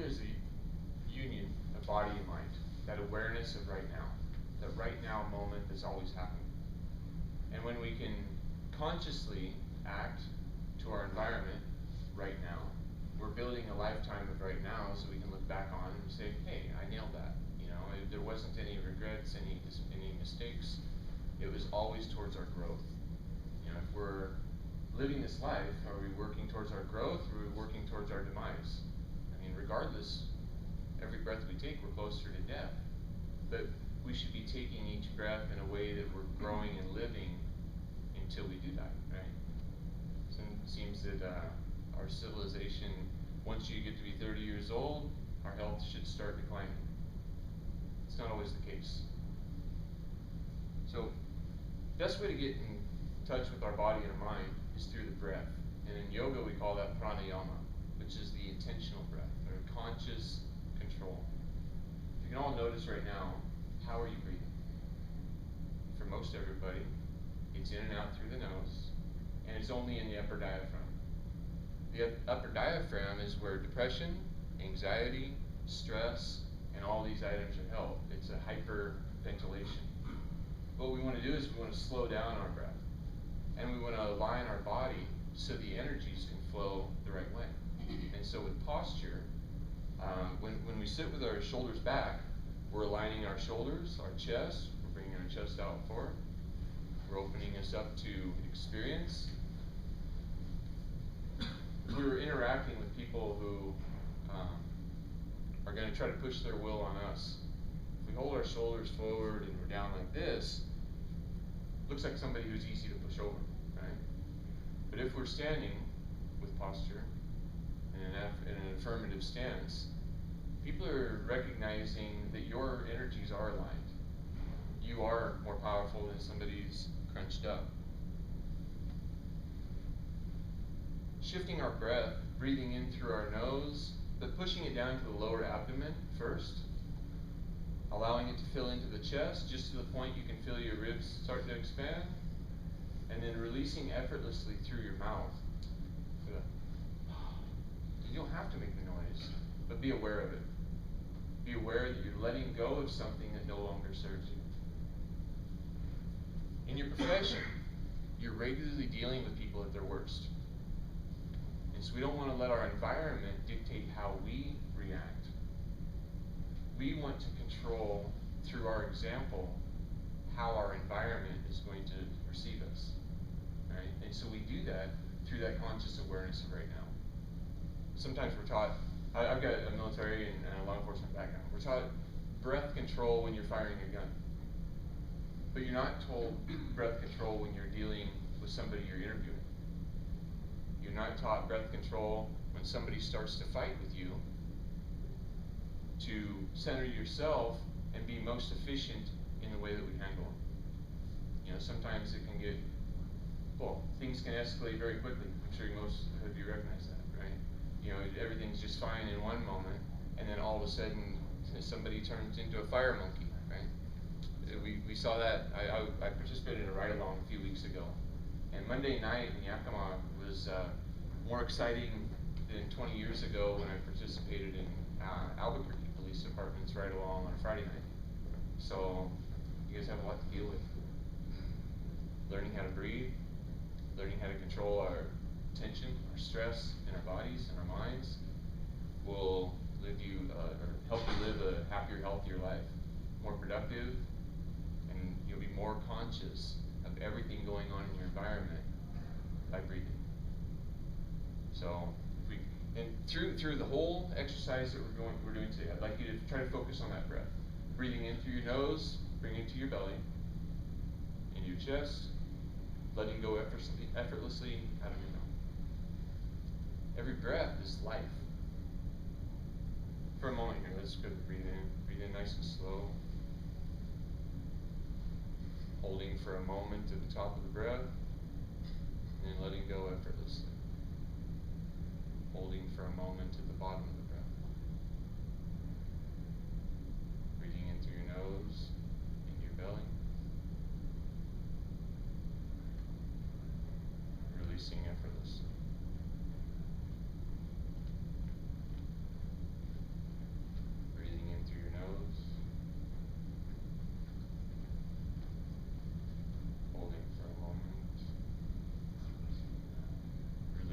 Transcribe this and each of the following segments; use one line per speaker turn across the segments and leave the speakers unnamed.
there's a union of body and mind, that awareness of right now, that right now moment that's always happening. And when we can consciously act to our environment right now, we're building a lifetime of right now, so we can look back on and say, hey, I nailed that. You know, there wasn't any regrets, any mistakes. It was always towards our growth. You know, if we're living this life, are we working towards our growth, or are we working towards our demise? I mean, regardless, every breath we take, we're closer to death. But we should be taking each breath in a way that we're growing and living until we do that, right? So it seems that our civilization, once you get to be 30 years old, our health should start declining. It's not always the case. So, best way to get in touch with our body and our mind is through the breath. And in yoga, we call that pranayama, which is the intentional breath, or conscious control. You can all notice right now, how are you breathing? For most everybody, it's in and out through the nose, and it's only in the upper diaphragm. The upper diaphragm is where depression, anxiety, stress, and all these items are held. It's a hyperventilation. What we want to do is we want to slow down our breath, and we want to align our body so the energies can flow the right way. And so with posture, when we sit with our shoulders back, we're aligning our shoulders, our chest, we're bringing our chest out forward, we're opening us up to experience. If we were interacting with people who are going to try to push their will on us, if we hold our shoulders forward and we're down like this, looks like somebody who's easy to push over, right? But if we're standing with posture in an affirmative stance, people are recognizing that your energies are aligned. You are more powerful than somebody who's crunched up. Shifting our breath, breathing in through our nose, but pushing it down to the lower abdomen first, allowing it to fill into the chest, just to the point you can feel your ribs start to expand, and then releasing effortlessly through your mouth. You don't have to make the noise, but be aware of it. Be aware that you're letting go of something that no longer serves you. In your profession, you're regularly dealing with people at their worst. And so we don't want to let our environment dictate how we react. We want to control, through our example, how our environment is going to receive us. Right? And so we do that through that conscious awareness of right now. Sometimes we're taught, I've got a military and a law enforcement background, we're taught breath control when you're firing a gun. But you're not told breath control when you're dealing with somebody you're interviewing. You're not taught breath control when somebody starts to fight with you, to center yourself and be most efficient in the way that we handle them. You know, sometimes it can get, well, things can escalate very quickly. I'm sure most of you recognize that, right? You know, everything's just fine in one moment, and then all of a sudden somebody turns into a fire monkey, right? We saw that. I participated in a ride-along a few weeks ago, and Monday night in Yakima was more exciting than 20 years ago when I participated in Albuquerque Police Department's ride-along on a Friday night. So you guys have a lot to deal with. Learning how to breathe, learning how to control our tension, our stress in our bodies and our minds will help you live a happier, healthier life, more productive, and you'll be more conscious of everything going on in your environment by breathing. So, through the whole exercise that we're doing today, I'd like you to try to focus on that breath. Breathing in through your nose, bringing it to your belly, into your chest, letting go effortlessly out of your mouth. Every breath is life. For a moment here, let's go to breathe in. Breathe in nice and slow. Holding for a moment at the top of the breath, and then letting go effortlessly. Holding for a moment at the bottom of the breath. Breathing in through your nose, into your belly. Releasing effortlessly.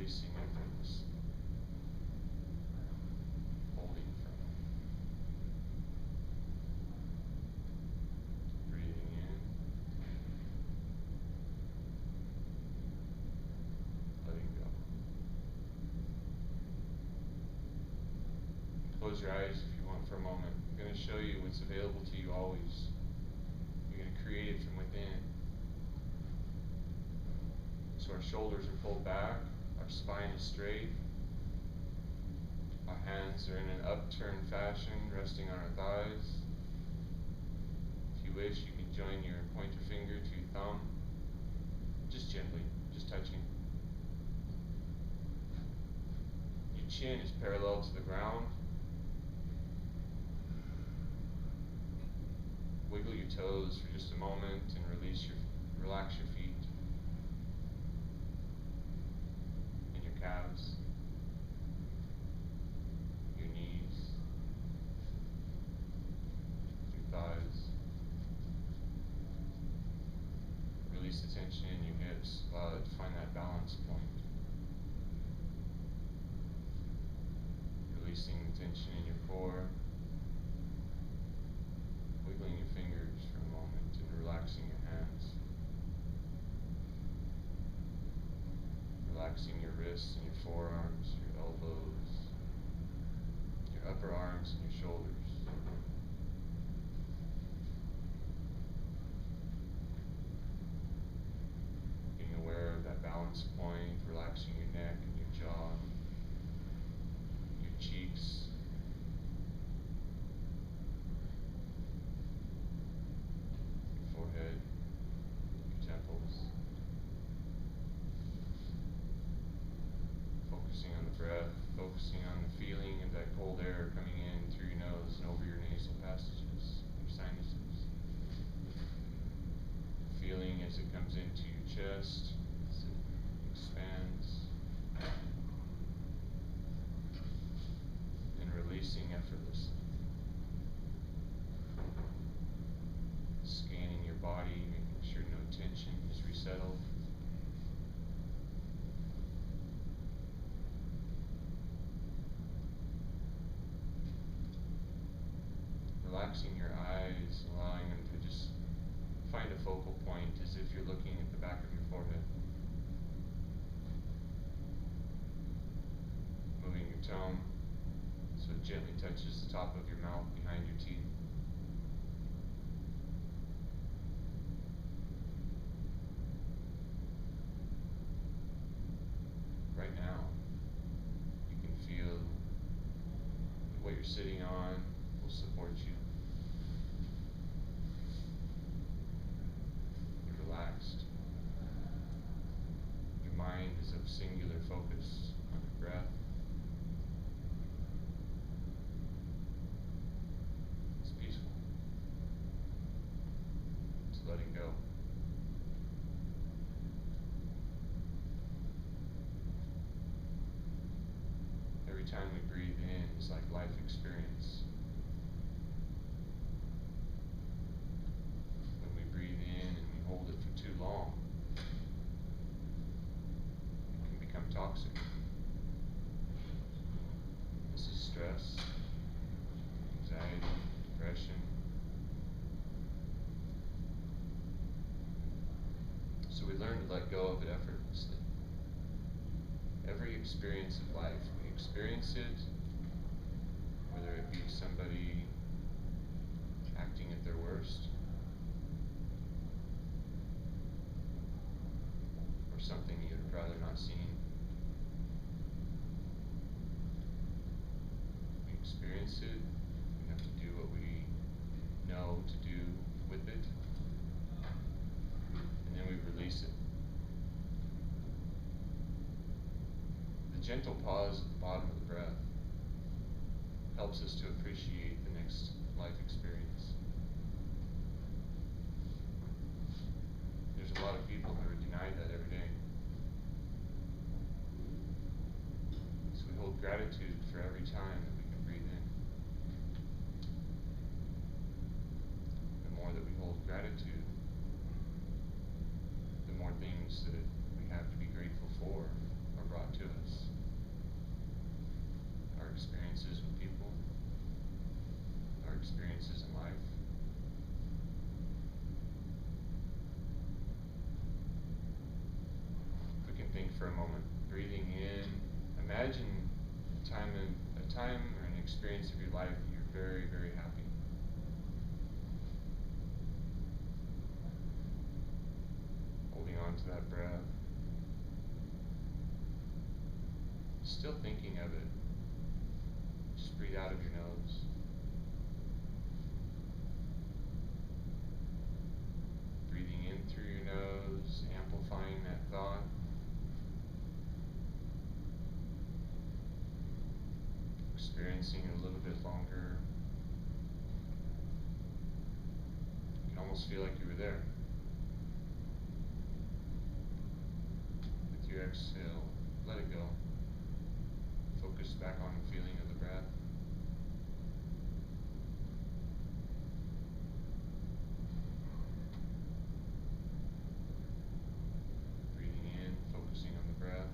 releasing effortlessly. Holding firmly. Breathing in. Letting go. Close your eyes if you want for a moment. I'm going to show you what's available to you always. You're going to create it from within. So our shoulders are pulled back, our spine is straight, our hands are in an upturned fashion, resting on our thighs. If you wish, you can join your pointer finger to your thumb, just gently, just touching. Your chin is parallel to the ground. Wiggle your toes for just a moment and relax your feet and your calves, your knees, your thighs. Release the tension in your hips. Allow it to find that balance point. Releasing the tension in your core. Wiggling your fingers for a moment and relaxing your hands. Relaxing your wrists and your forearms, your elbows, your upper arms and your shoulders. Being aware of that balance point, relaxing your neck and your jaw, your cheeks, forehead, your temples. Focusing on the breath, focusing on the feeling of that cold air coming in through your nose and over your nasal passages, your sinuses. Feeling as it comes into your chest, as it expands, and releasing effortlessly. Scanning your body, making sure no tension is resettled. Relaxing your eyes, allowing them to just find a focal point as if you're looking at the back of your forehead. Moving your tongue so it gently touches the top of your mouth behind your teeth. Right now, you can feel that what you're sitting on will support you. You're relaxed. Your mind is of singular focus on your breath. It's peaceful. It's letting go. Every time we breathe in, it's like life experience. When we breathe in and we hold it for too long, it can become toxic. This is stress, anxiety, depression. So we learn to let go of it effortlessly. Every experience of life, we experience it, whether it be somebody acting at their worst, or something you'd rather not seen. We experience it, we have to do what we know to do with it, and then we release it. The gentle pause at the bottom of the breath helps us to appreciate the next life experience. There's a lot of people who are denied that every day. So we hold gratitude for every time that we can breathe in. The more that we hold gratitude, the more things that we have to be grateful for are brought to us. for a moment. Breathing in. Imagine a time or an experience of your life that you're very, very happy. Holding on to that breath. Still thinking of it. Just breathe out of your nose. Breathing in through your nose, amplifying that thought. Experiencing it a little bit longer. You can almost feel like you were there. With your exhale, let it go. Focus back on the feeling of the breath. Breathing in, focusing on the breath.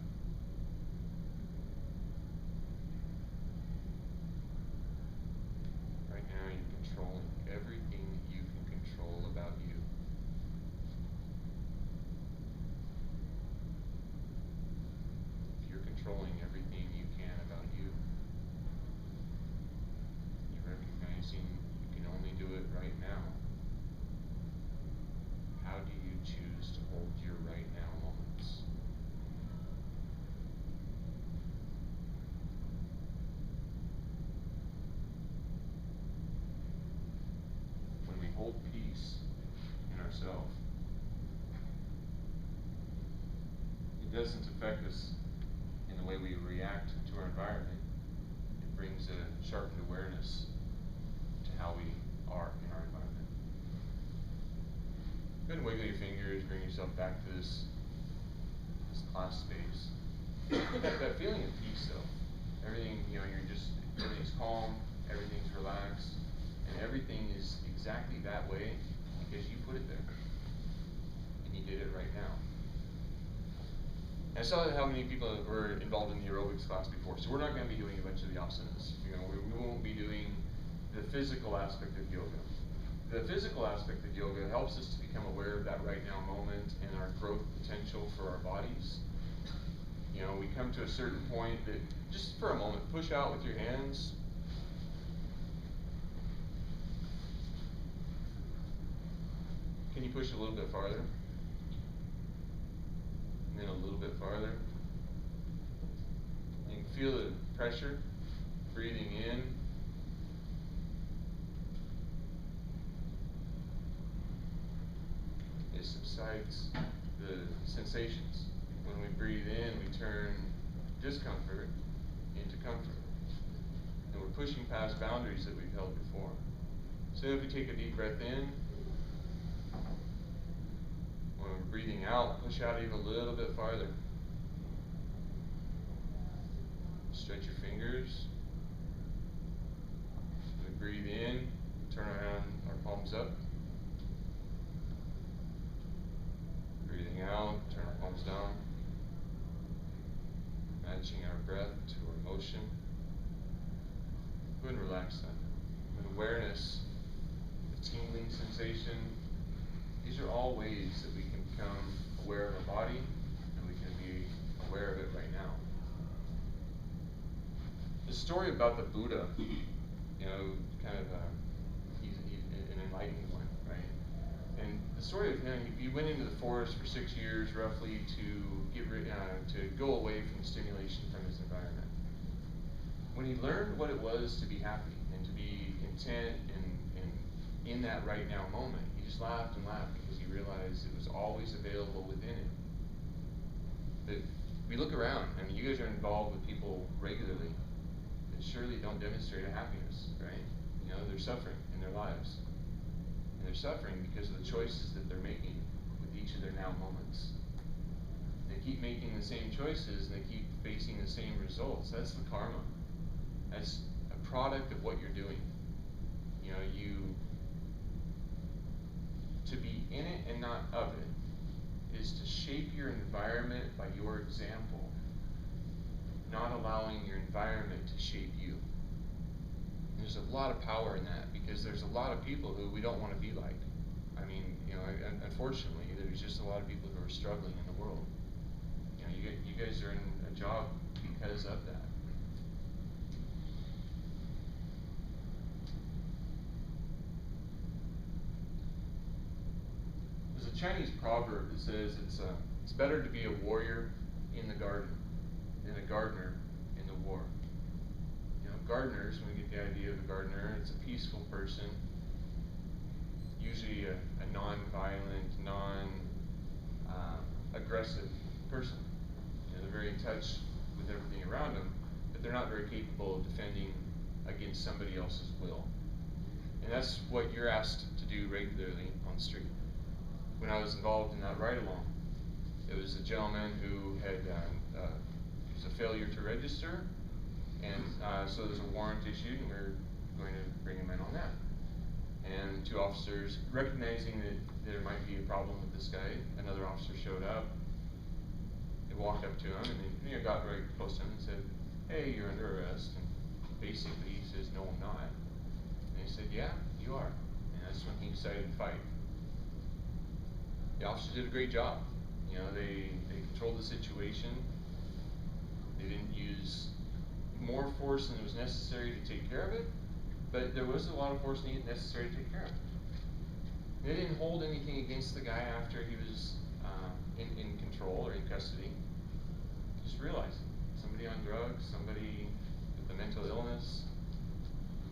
Right now you're controlling everything that you can control about you. If you're controlling everything you can about you, you're recognizing you can only do it right now. How do you choose to hold your right now moments? When we hold peace in ourselves, it doesn't affect us in the way we react to our environment. It brings a sharpened awareness to how we are in our environment. Go ahead and wiggle your fingers, bring yourself back to this class space. that feeling of peace though. Everything, everything's calm, everything's relaxed, and everything is exactly that way because you put it there. And you did it right now. I saw how many people were involved in the aerobics class before, so we're not going to be doing a bunch of the asanas. We won't be doing the physical aspect of yoga. The physical aspect of yoga helps us to become aware of that right now moment and our growth potential for our bodies. We come to a certain point that, just for a moment, push out with your hands. Can you push a little bit farther? And then a little bit farther. You can feel the pressure, breathing in. It subsides the sensations. When we breathe in, we turn discomfort into comfort. And we're pushing past boundaries that we've held before. So if we take a deep breath in, when we're breathing out, push out even a little bit farther. Stretch your fingers. When we breathe in, turn around our palms up. Breathing out, turn our palms down. Matching our breath to our motion. Go ahead and relax then. With awareness, the tingling sensation, these are all ways that we can become aware of our body, and we can be aware of it right now. The story about the Buddha, he's an enlightened one, right? And the story of him, he went into the forest for 6 years roughly to go away from the stimulation from his environment. When he learned what it was to be happy and to be content and in that right now moment, he just laughed and laughed because he realized it was always available within him. But we look around, and you guys are involved with people regularly that surely don't demonstrate a happiness, right? They're suffering in their lives. And they're suffering because of the choices that they're making with each of their now moments. They keep making the same choices and they keep facing the same results. That's the karma. That's a product of what you're doing. To be in it and not of it is to shape your environment by your example, not allowing your environment to shape you. And there's a lot of power in that because there's a lot of people who we don't want to be like. Unfortunately, there's just a lot of people who are struggling in the world. You guys job because of that. There's a Chinese proverb that says it's better to be a warrior in the garden than a gardener in the war. You know, gardeners, when we get the idea of a gardener, it's a peaceful person, usually a non-violent, aggressive person. You know, they're very in touch with everything around them, but they're not very capable of defending against somebody else's will. And that's what you're asked to do regularly on the street. When I was involved in that ride-along, it was a gentleman who had it was a failure to register, and so there's a warrant issued, and we're going to bring him in on that. And two officers, recognizing that there might be a problem with this guy, another officer showed up. They walked up to him and they got right close to him and said, "Hey, you're under arrest." And basically he says, "No, I'm not." And he said, "Yeah, you are." And that's when he decided to fight. The officers did a great job. You know, they controlled the situation. They didn't use more force than was necessary to take care of it, but there was a lot of force needed necessary to take care of it. They didn't hold anything against the guy after he was in control or in custody. Just realized somebody on drugs, somebody with a mental illness,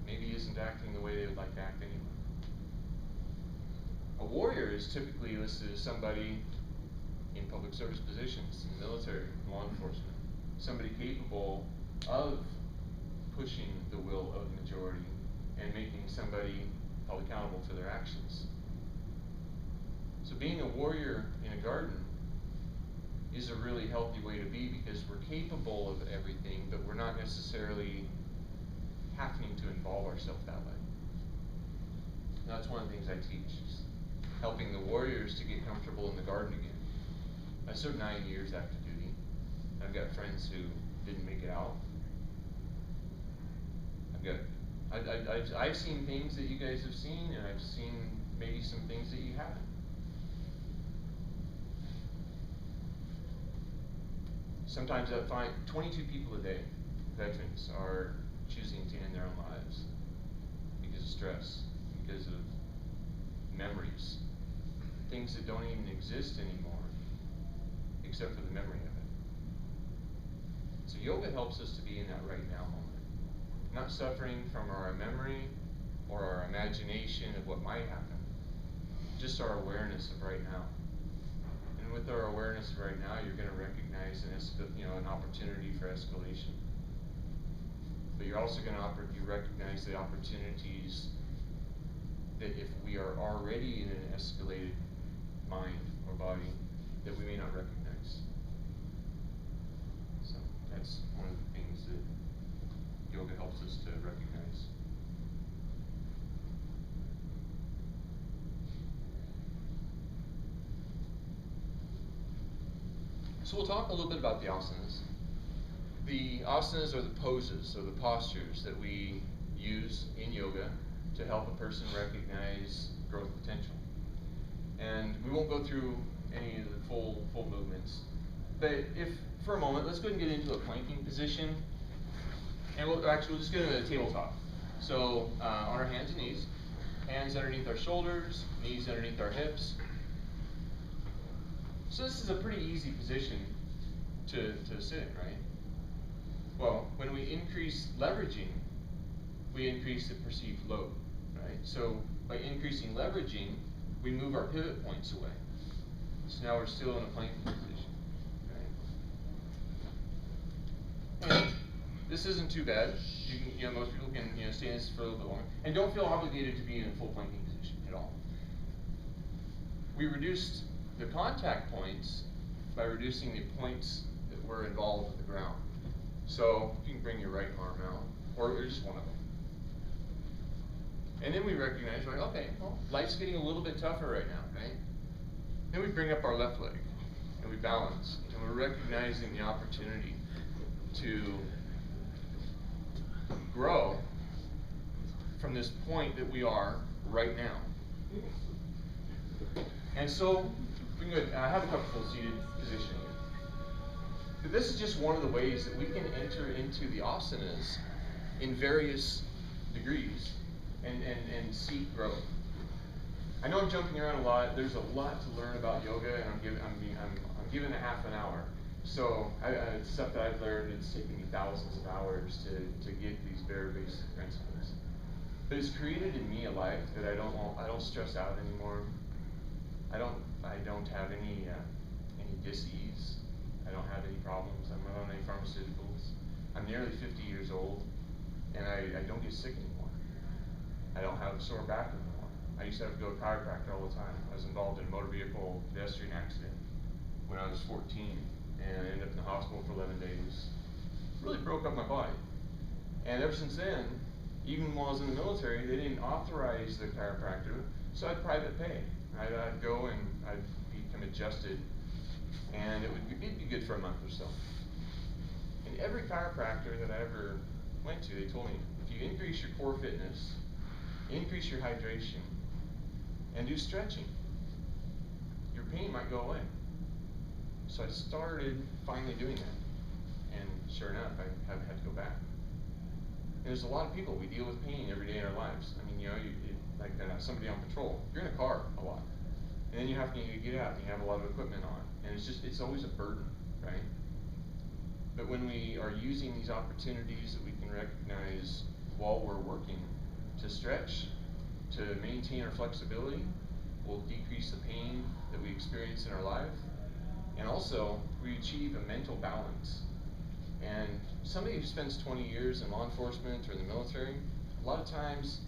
maybe isn't acting the way they would like to act anyway. A warrior is typically listed as somebody in public service positions, in the military, law enforcement, somebody capable of pushing the will of the majority and making somebody held accountable for their actions. So being a warrior in a garden is a really healthy way to be, because we're capable of everything, but we're not necessarily happening to involve ourselves that way. And that's one of the things I teach, is helping the warriors to get comfortable in the garden again. I served 9 years active duty. I've got friends who didn't make it out. I've seen things that you guys have seen, and I've seen maybe some things that you haven't. Sometimes I find 22 people a day, veterans, are choosing to end their own lives because of stress, because of memories, things that don't even exist anymore, except for the memory of it. So yoga helps us to be in that right now moment, not suffering from our memory or our imagination of what might happen, just our awareness of right now. And with our awareness of right now, you're going to recognize an opportunity for escalation. But you're also going to recognize the opportunities that if we are already in an escalated mind or body, that we may not recognize. So that's one of the things that yoga helps us to recognize. So we'll talk a little bit about the asanas. The asanas are the poses or the postures that we use in yoga to help a person recognize growth potential. And we won't go through any of the full movements, but if for a moment, let's go ahead and get into a planking position, and we'll just get into a tabletop. So on our hands and knees, hands underneath our shoulders, knees underneath our hips. So this is a pretty easy position to sit in, right? Well, when we increase leveraging, we increase the perceived load, right? So by increasing leveraging, we move our pivot points away. So now we're still in a planking position, right? And this isn't too bad. Most people can stay in this for a little bit longer, and don't feel obligated to be in a full planking position at all. We reduced the contact points by reducing the points that were involved with the ground. So you can bring your right arm out, or just one of them. And then we recognize, like, okay, well, life's getting a little bit tougher right now, right? Then we bring up our left leg, and we balance, and we're recognizing the opportunity to grow from this point that we are right now. And so, we can go ahead, have a comfortable seated position. But this is just one of the ways that we can enter into the asanas in various degrees and seek growth. I know I'm jumping around a lot. There's a lot to learn about yoga, and I'm given a half an hour. So it's stuff that I've learned. It's taken me thousands of hours to get these very basic principles. But it's created in me a life that I don't stress out anymore. I don't have any dis-ease. I don't have any problems. I'm not on any pharmaceuticals. I'm nearly 50 years old, and I don't get sick anymore. I don't have a sore back anymore. I used to have to go to a chiropractor all the time. I was involved in a motor vehicle pedestrian accident when I was 14, and I ended up in the hospital for 11 days. Really broke up my body. And ever since then, even while I was in the military, they didn't authorize the chiropractor, so I had private pay. I'd go and I'd become adjusted, and it'd be good for a month or so. And every chiropractor that I ever went to, they told me, if you increase your core fitness, increase your hydration, and do stretching, your pain might go away. So I started finally doing that, and sure enough, I haven't had to go back. And there's a lot of people, we deal with pain every day in our lives. I mean, like somebody on patrol, you're in a car a lot, and then you have to get out and you have a lot of equipment on, and it's always a burden, right? But when we are using these opportunities that we can recognize while we're working to stretch, to maintain our flexibility, will decrease the pain that we experience in our life, and also we achieve a mental balance. And somebody who spends 20 years in law enforcement or in the military, a lot of times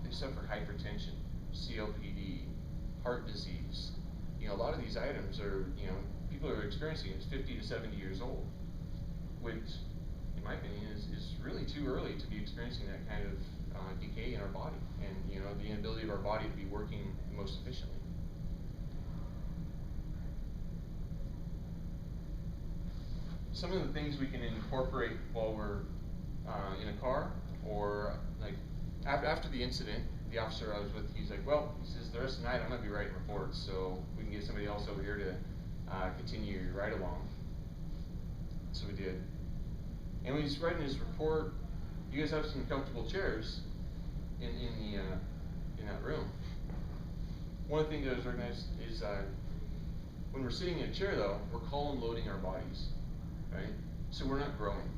they suffer hypertension, COPD, heart disease. A lot of these items are, people are experiencing it 50 to 70 years old, which, in my opinion, is really too early to be experiencing that kind of decay in our body, and the inability of our body to be working most efficiently. Some of the things we can incorporate while we're in a car, or like after the incident, the officer I was with, he's like, well, he says, the rest of the night I'm going to be writing reports, so we can get somebody else over here to continue your ride along. So we did. And when he's writing his report, you guys have some comfortable chairs in that room. One of the things that I was recognized is when we're sitting in a chair, though, we're column loading our bodies, right? So we're not growing.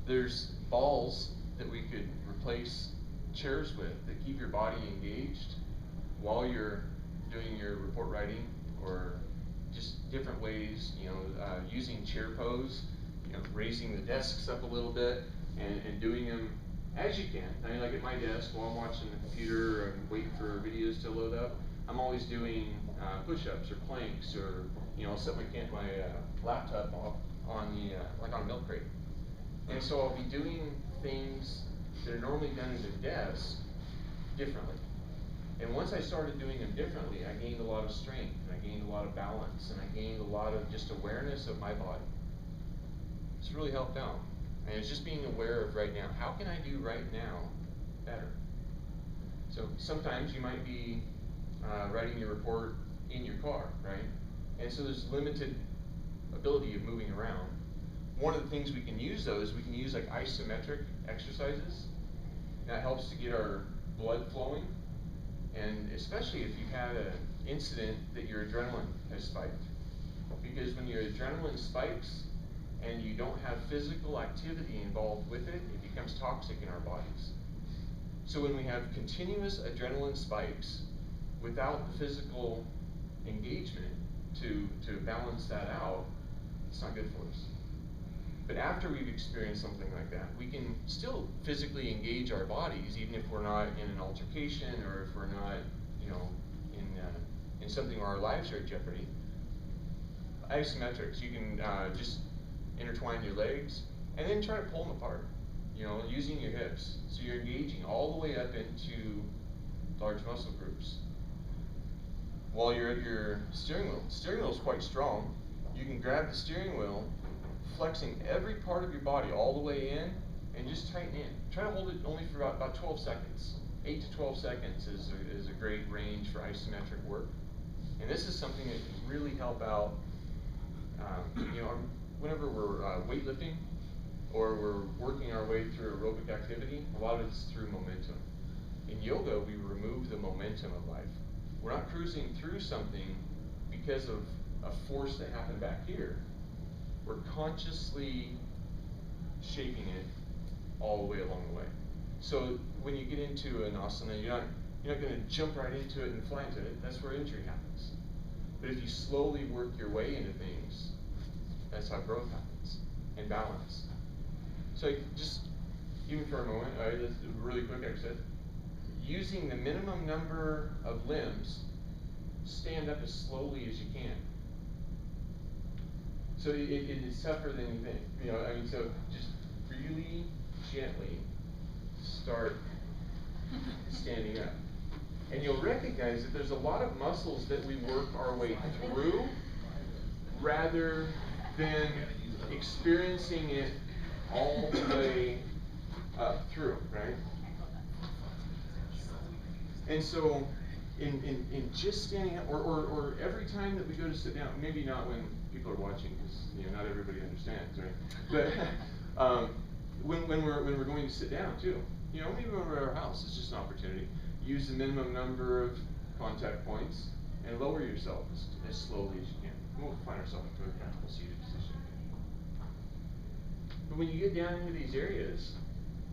There's balls that we could replace chairs with that keep your body engaged while you're doing your report writing, or just different ways, using chair pose, raising the desks up a little bit and doing them as you can. I mean, like at my desk while I'm watching the computer and waiting for videos to load up, I'm always doing push-ups or planks, or I'll set my laptop on the like on a milk crate, and so I'll be doing things that are normally done at a desk differently. And once I started doing them differently, I gained a lot of strength, and I gained a lot of balance, and I gained a lot of just awareness of my body. It's really helped out. And it's just being aware of right now. How can I do right now better? So sometimes you might be writing your report in your car, right? And so there's limited ability of moving around. One of the things we can use, though, is we can use like isometric exercises. That helps to get our blood flowing. And especially if you've had an incident that your adrenaline has spiked. Because when your adrenaline spikes and you don't have physical activity involved with it, it becomes toxic in our bodies. So when we have continuous adrenaline spikes without the physical engagement to balance that out, it's not good for us. But after we've experienced something like that, we can still physically engage our bodies, even if we're not in an altercation, or if we're not, in something where our lives are at jeopardy. Isometrics, you can just intertwine your legs and then try to pull them apart, using your hips. So you're engaging all the way up into large muscle groups. While you're at your steering wheel is quite strong. You can grab the steering wheel, flexing every part of your body all the way in, and just tighten in. Try to hold it only for about 12 seconds. 8 to 12 seconds is a great range for isometric work. And this is something that can really help out whenever we're weightlifting or we're working our way through aerobic activity, a lot of it's through momentum. In yoga, we remove the momentum of life. We're not cruising through something because of a force that happened back here. We're consciously shaping it all the way along the way. So when you get into an asana, you're not going to jump right into it and fly into it. That's where injury happens. But if you slowly work your way into things, that's how growth happens, and balance. So just, even for a moment, all right, that's a really quick exercise. Using the minimum number of limbs, stand up as slowly as you can. So it is tougher than you think. You know, I mean, so just really gently start standing up. And you'll recognize that there's a lot of muscles that we work our way through rather than experiencing it all the way up through, right? And so in just standing up, or every time that we go to sit down, maybe not when people are watching, because not everybody understands, right? But when we're going to sit down too, maybe when we're at our house, it's just an opportunity. Use the minimum number of contact points and lower yourself as slowly as you can. We'll find ourselves into a comfortable seated position. But when you get down into these areas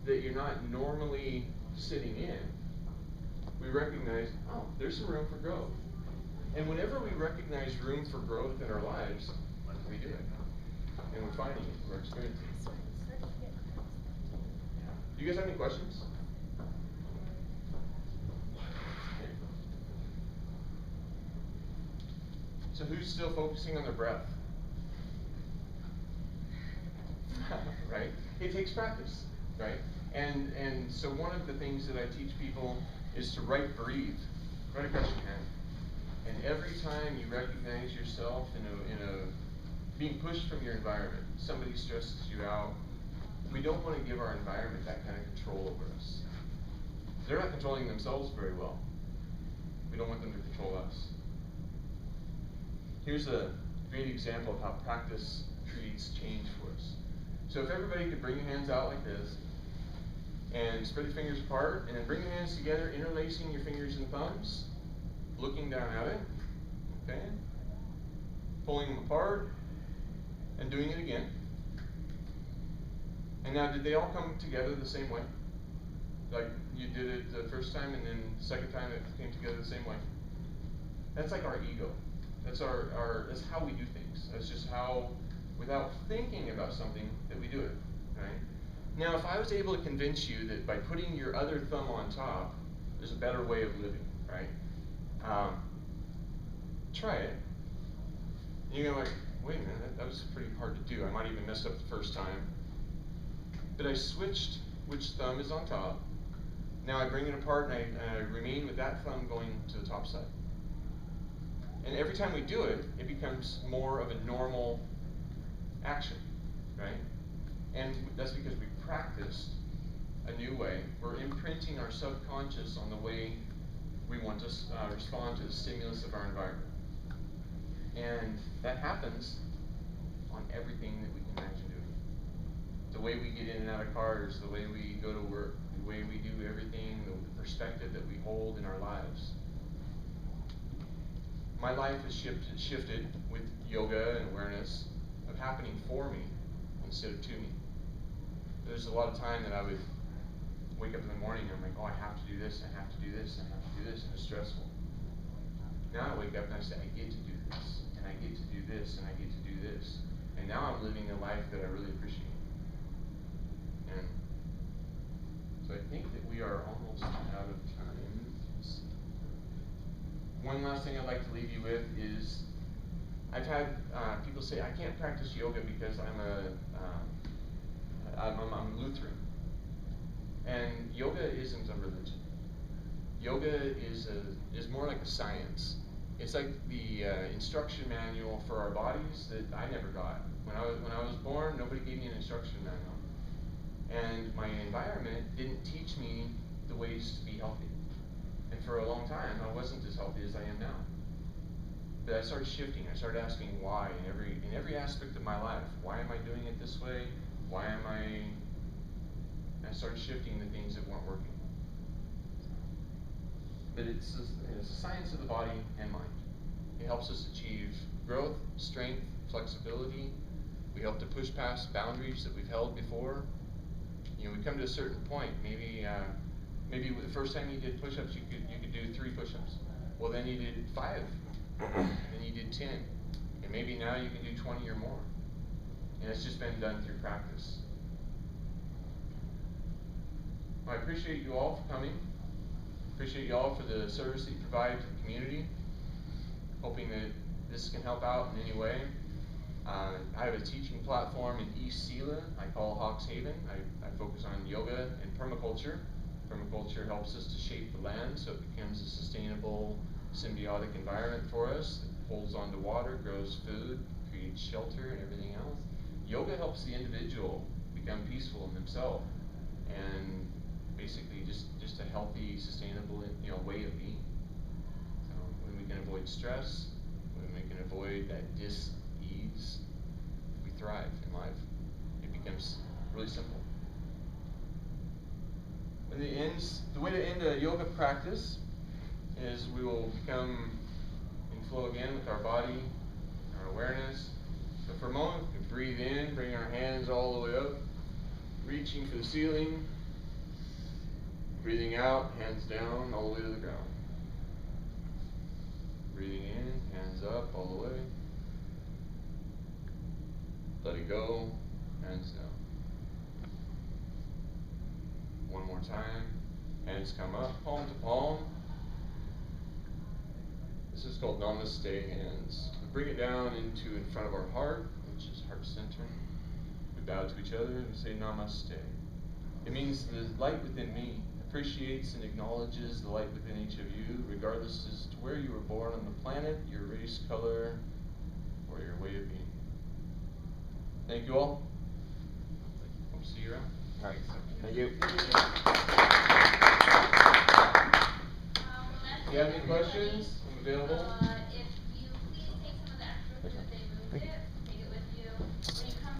that you're not normally sitting in, we recognize, oh, there's some room for growth. And whenever we recognize room for growth in our lives, we do it. And we're finding it, we're experiencing it. Do you guys have any questions? So who's still focusing on their breath? Right? It takes practice, right? And so one of the things that I teach people is to breathe, right across your hand. And every time you recognize yourself in a being pushed from your environment, somebody stresses you out, we don't want to give our environment that kind of control over us. They're not controlling themselves very well. We don't want them to control us. Here's a great example of how practice creates change for us. So if everybody could bring your hands out like this, and spread your fingers apart, and then bring your hands together, interlacing your fingers and thumbs, looking down at it, okay? Pulling them apart, and doing it again. And now, did they all come together the same way? Like you did it the first time, and then the second time it came together the same way? That's like our ego. That's that's how we do things. That's just how, without thinking about something, that we do it, right? Now, if I was able to convince you that by putting your other thumb on top, there's a better way of living, right? Try it. And you're like, wait a minute, that was pretty hard to do. I might even mess up the first time. But I switched which thumb is on top. Now I bring it apart and I remain with that thumb going to the top side. And every time we do it, it becomes more of a normal action, right? And that's because we practiced a new way. We're imprinting our subconscious on the way we want to respond to the stimulus of our environment. And that happens on everything that we can imagine doing. The way we get in and out of cars, the way we go to work, the way we do everything, the perspective that we hold in our lives. My life has shifted with yoga and awareness of happening for me instead of to me. There's a lot of time that I would wake up in the morning and I'm like, oh, I have to do this, I have to do this, I have to do this, and it's stressful. Now I wake up and I say, I get to do this, and I get to do this, and I get to do this. And now I'm living a life that I really appreciate. And so I think that we are almost out of time. One last thing I'd like to leave you with is, I've had people say, I can't practice yoga because I'm Lutheran. And yoga isn't a religion. Yoga is more like a science. It's like the instruction manual for our bodies that I never got. When I was born, nobody gave me an instruction manual. And my environment didn't teach me the ways to be healthy. And for a long time, I wasn't as healthy as I am now. But I started shifting. I started asking why in every aspect of my life. Why am I doing it this way? Why am I? And I started shifting the things that weren't working. But it's a science of the body and mind. It helps us achieve growth, strength, flexibility. We help to push past boundaries that we've held before. You know, we come to a certain point. Maybe the first time you did push-ups, you could do 3 push-ups. Well, then you did 5. Then you did 10. And maybe now you can do 20 or more. And it's just been done through practice. Well, I appreciate you all for coming. Appreciate you all for the service that you provide to the community. Hoping that this can help out in any way. I have a teaching platform in East Sela I call Hawks Haven. I focus on yoga and permaculture. Permaculture helps us to shape the land so it becomes a sustainable, symbiotic environment for us that holds on to water, grows food, creates shelter, and everything else. Yoga helps the individual become peaceful in themselves and basically just a healthy, sustainable, way of being. So when we can avoid stress, when we can avoid that dis-ease, we thrive in life. It becomes really simple. The way to end a yoga practice is we will become in flow again with our body, our awareness. So for a moment, we can breathe in, bring our hands all the way up, reaching for the ceiling. Breathing out, hands down, all the way to the ground. Breathing in, hands up, all the way. Let it go, hands down. One more time. Hands come up, palm to palm. This is called Namaste hands. We bring it down into in front of our heart, which is heart center. We bow to each other and we say Namaste. It means the light within me appreciates and acknowledges the light within each of you, regardless as to where you were born on the planet, your race, color, or your way of being. Thank you all. Hope to see you around.
All right. Thank you.
If you have any questions, I'm available.